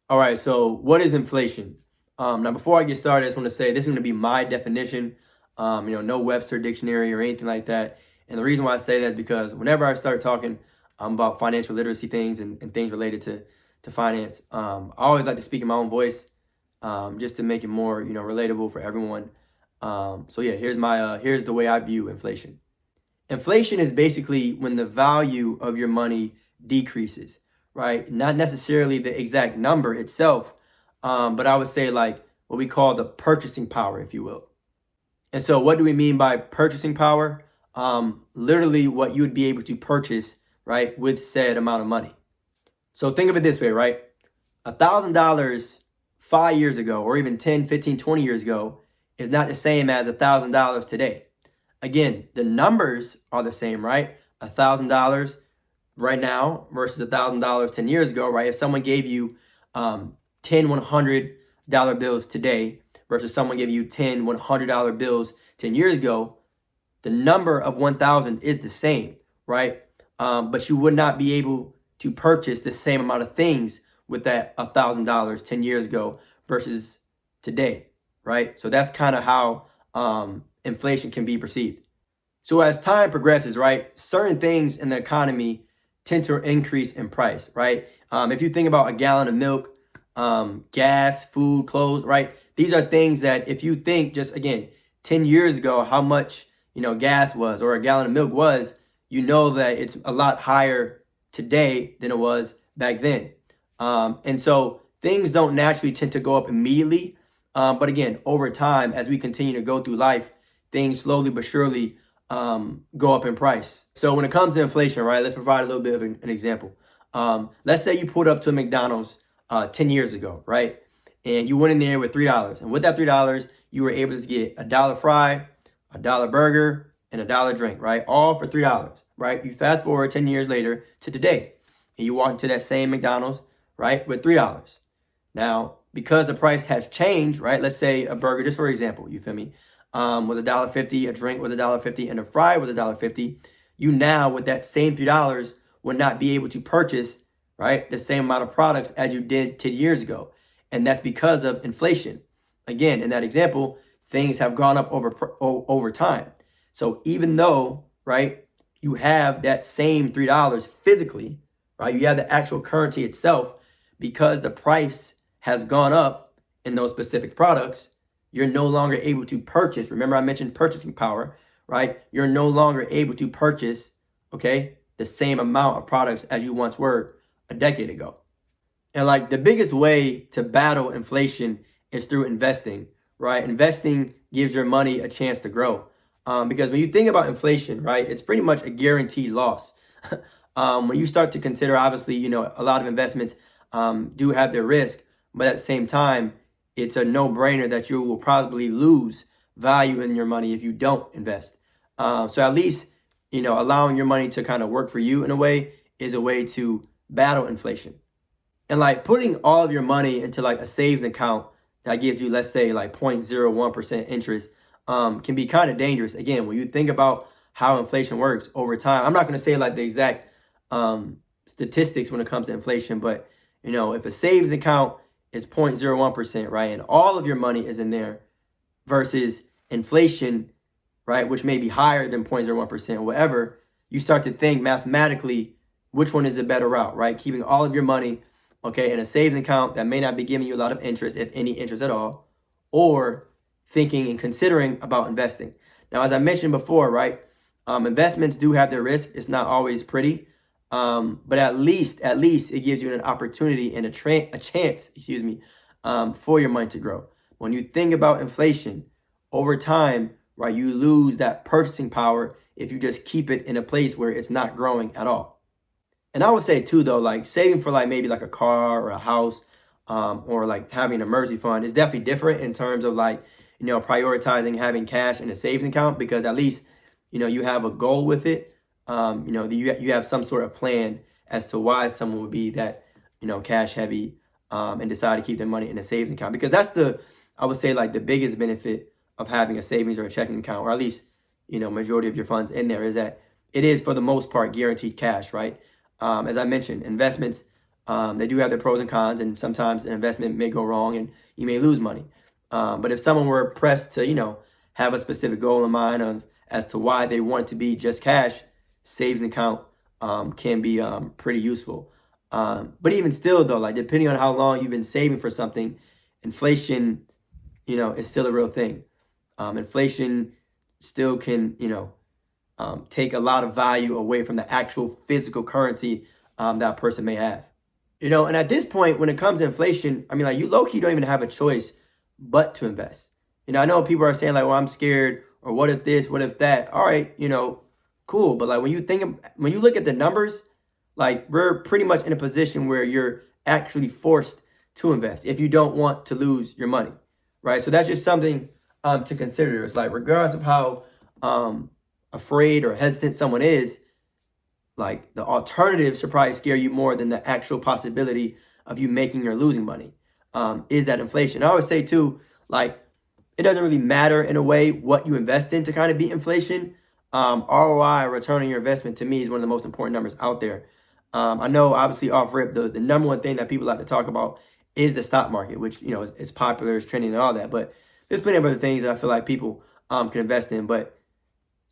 All right, so what is inflation? Now, before I get started, I just want to say this is going to be my definition. No Webster dictionary or anything like that. And the reason why I say that is because whenever I start talking about financial literacy things and things related to finance, I always like to speak in my own voice, just to make it more relatable for everyone. So yeah, here's the way I view inflation. Inflation is basically when the value of your money decreases, right? Not necessarily the exact number itself, but I would say like what we call the purchasing power, if you will. And so, what do we mean by purchasing power? Literally, what you would be able to purchase, right, with said amount of money. So, think of it this way, right? $1,000 5 years ago, or even 10, 15, 20 years ago, is not the same as $1,000 today. Again, the numbers are the same, right? $1,000 right now versus $1,000 10 years ago, right? If someone gave you 10 $100 bills today versus someone gave you 10 $100 bills 10 years ago, the number of 1,000 is the same, right? But you would not be able to purchase the same amount of things with that $1,000 10 years ago versus today, right? So that's kind of how inflation can be perceived. So as time progresses, right, certain things in the economy tend to increase in price, right? If you think about a gallon of milk, gas, food, clothes, right? These are things that if you think just again 10 years ago how much gas was or a gallon of milk was, you know that it's a lot higher today than it was back then. And so things don't naturally tend to go up immediately. But again, over time, as we continue to go through life, things slowly but surely go up in price. So when it comes to inflation, right, let's provide a little bit of an example. Let's say you pulled up to a McDonald's 10 years ago, right? And you went in there with $3. And with that $3, you were able to get a dollar fry, a dollar burger, and a dollar drink, right? All for $3, right? You fast forward 10 years later to today, and you walk into that same McDonald's, right, with $3. Now, because the price has changed, right? Let's say a burger, just for example, you feel me, was $1.50, a drink was $1.50, and a fry was $1.50. You now, with that same $3, would not be able to purchase, right, the same amount of products as you did 10 years ago. And that's because of inflation. Again, in that example, things have gone up over time. So even though, right, you have that same $3 physically, right, you have the actual currency itself, because the price has gone up in those specific products, you're no longer able to purchase. Remember, I mentioned purchasing power, right? You're no longer able to purchase, okay, the same amount of products as you once were a decade ago. And like the biggest way to battle inflation is through investing, right? Investing gives your money a chance to grow. Because when you think about inflation, right, it's pretty much a guaranteed loss. When you start to consider, obviously, a lot of investments do have their risk, but at the same time, it's a no-brainer that you will probably lose value in your money if you don't invest. So at least, allowing your money to kind of work for you in a way is a way to battle inflation. And like putting all of your money into like a savings account that gives you, let's say, like 0.01% interest, can be kind of dangerous. Again, when you think about how inflation works over time, I'm not going to say like the exact statistics when it comes to inflation, but if a savings account is 0.01%, right, and all of your money is in there versus inflation, right, which may be higher than 0.01% or whatever, you start to think mathematically which one is a better route, right? Keeping all of your money, okay, in a savings account that may not be giving you a lot of interest, if any interest at all, or thinking and considering about investing. Now, as I mentioned before, right, investments do have their risk. It's not always pretty, but at least it gives you an opportunity and a chance, for your money to grow. When you think about inflation over time, right, you lose that purchasing power if you just keep it in a place where it's not growing at all. And I would say too, though, like saving for like maybe like a car or a house, or like having an emergency fund is definitely different in terms of like, prioritizing having cash in a savings account, because at least, you have a goal with it. You have some sort of plan as to why someone would be that, cash heavy, and decide to keep their money in a savings account, because that's I would say like the biggest benefit of having a savings or a checking account, or at least, majority of your funds in there, is that it is for the most part guaranteed cash, right? As I mentioned, investments They do have their pros and cons, and sometimes an investment may go wrong and you may lose money. But if someone were pressed to, have a specific goal in mind as to why they want it to be just cash, savings account can be pretty useful. But even still, though, like depending on how long you've been saving for something, inflation, is still a real thing. Inflation still can, take a lot of value away from the actual physical currency that a person may have. And at this point, when it comes to inflation, I mean, like you low-key don't even have a choice but to invest. I know people are saying like, well, I'm scared, or what if this, what if that? All right, cool. But like when you look at the numbers, like we're pretty much in a position where you're actually forced to invest if you don't want to lose your money, right? So that's just something to consider. It's like regardless of how afraid or hesitant someone is, like the alternatives should probably scare you more than the actual possibility of you making or losing money. Is that inflation? I always say too, like it doesn't really matter in a way what you invest in to kind of beat inflation. ROI, return on your investment, to me is one of the most important numbers out there. I know obviously off rip, the number one thing that people like to talk about is the stock market, which is popular, is trending and all that. But there's plenty of other things that I feel like people can invest in. But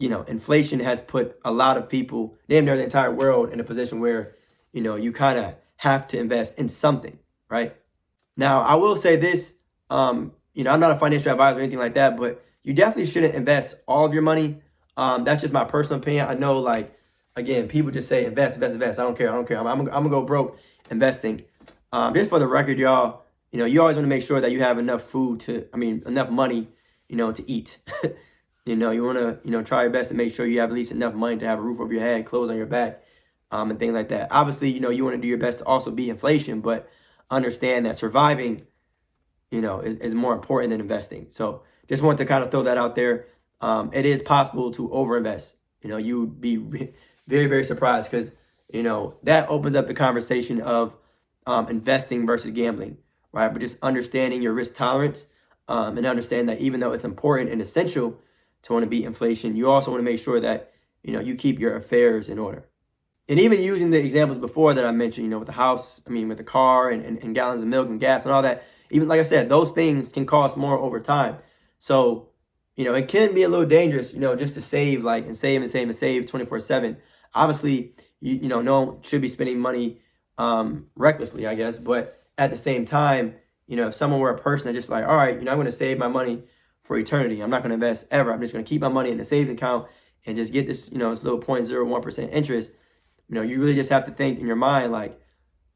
inflation has put a lot of people, damn near the entire world, in a position where, you kind of have to invest in something, right? Now, I will say this, I'm not a financial advisor or anything like that, but you definitely shouldn't invest all of your money. That's just my personal opinion. I know, like, again, people just say invest, invest, invest. I don't care. I'm gonna go broke investing. Just for the record, y'all, you always want to make sure that you have enough enough money, to eat. You want to, try your best to make sure you have at least enough money to have a roof over your head, clothes on your back, and things like that. Obviously, you want to do your best to also beat inflation, but understand that surviving, is more important than investing. So just want to kind of throw that out there. It is possible to overinvest. You'd be very, very surprised because, that opens up the conversation of investing versus gambling, right? But just understanding your risk tolerance and understand that even though it's important and essential to want to beat inflation, you also want to make sure that, you keep your affairs in order. And even using the examples before that I mentioned, with the house, with the car and gallons of milk and gas and all that, even like I said, those things can cost more over time. So, it can be a little dangerous, just to save, like, and save 24/7. Obviously, no one should be spending money recklessly, I guess. But at the same time, if someone were a person that just like, all right, I'm going to save my money for eternity. I'm not going to invest ever. I'm just going to keep my money in a savings account and just get this, this little 0.01% interest. You really just have to think in your mind, like,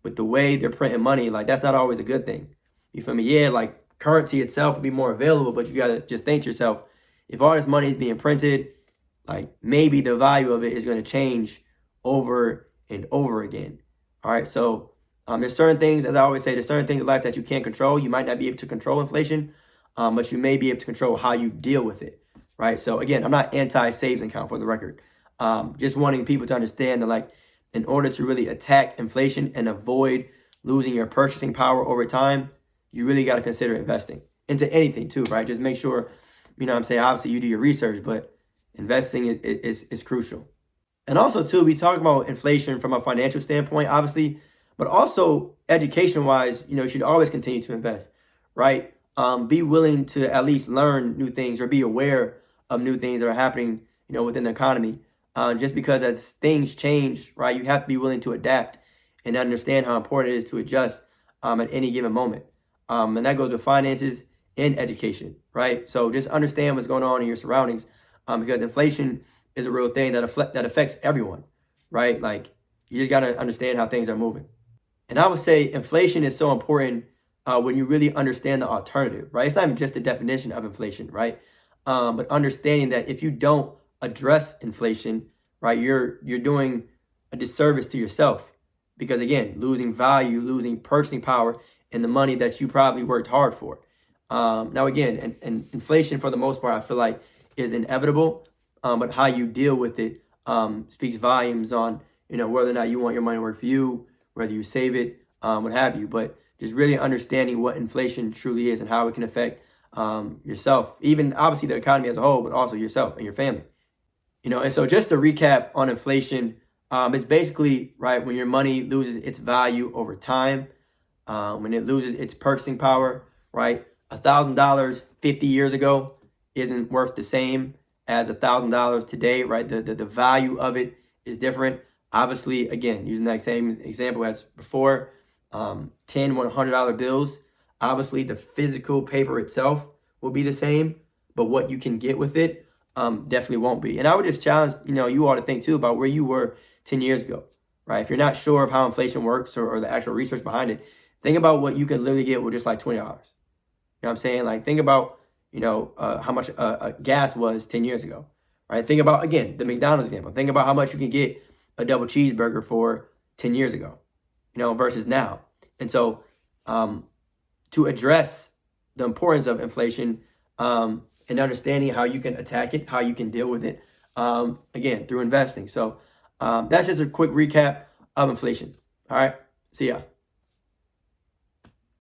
with the way they're printing money, like, that's not always a good thing. You feel me? Yeah, like, currency itself would be more available, but you got to just think to yourself, if all this money is being printed, like, maybe the value of it is going to change over and over again. All right, so there's certain things, as I always say, there's certain things in life that you can't control. You might not be able to control inflation, but you may be able to control how you deal with it, right? So again, I'm not anti-savings account, for the record. Just wanting people to understand that, like, in order to really attack inflation and avoid losing your purchasing power over time, you really got to consider investing into anything too, right? Just make sure, obviously you do your research, but investing is crucial. And also too, we talk about inflation from a financial standpoint, obviously, but also education-wise, you should always continue to invest, right? Be willing to at least learn new things or be aware of new things that are happening, within the economy. Just because as things change, right, you have to be willing to adapt and understand how important it is to adjust at any given moment. And that goes with finances and education, right? So just understand what's going on in your surroundings because inflation is a real thing that affects everyone, right? Like, you just got to understand how things are moving. And I would say inflation is so important when you really understand the alternative, right? It's not even just the definition of inflation, right? But understanding that if you don't address inflation, right, you're doing a disservice to yourself because, again, losing value, losing purchasing power and the money that you probably worked hard for. Now, again, and inflation for the most part, I feel like is inevitable, but how you deal with it speaks volumes on, whether or not you want your money to work for you, whether you save it, what have you. But just really understanding what inflation truly is and how it can affect yourself, even obviously the economy as a whole, but also yourself and your family. And so just to recap on inflation, It's basically, right, when your money loses its value over time, when it loses its purchasing power, right? $1,000 50 years ago isn't worth the same as $1,000 today, right? The value of it is different. Obviously, again, using that same example as before, 10 $100 bills, obviously the physical paper itself will be the same, but what you can get with it definitely won't be. And I would just challenge, you all to think too about where you were 10 years ago, right? If you're not sure of how inflation works or the actual research behind it, think about what you could literally get with just like $20. You know what I'm saying? Like, think about, how much gas was 10 years ago, right? Think about, again, the McDonald's example. Think about how much you can get a double cheeseburger for 10 years ago, versus now. And so to address the importance of inflation and understanding how you can attack it, how you can deal with it, again, through investing. So that's just a quick recap of inflation. All right. See ya.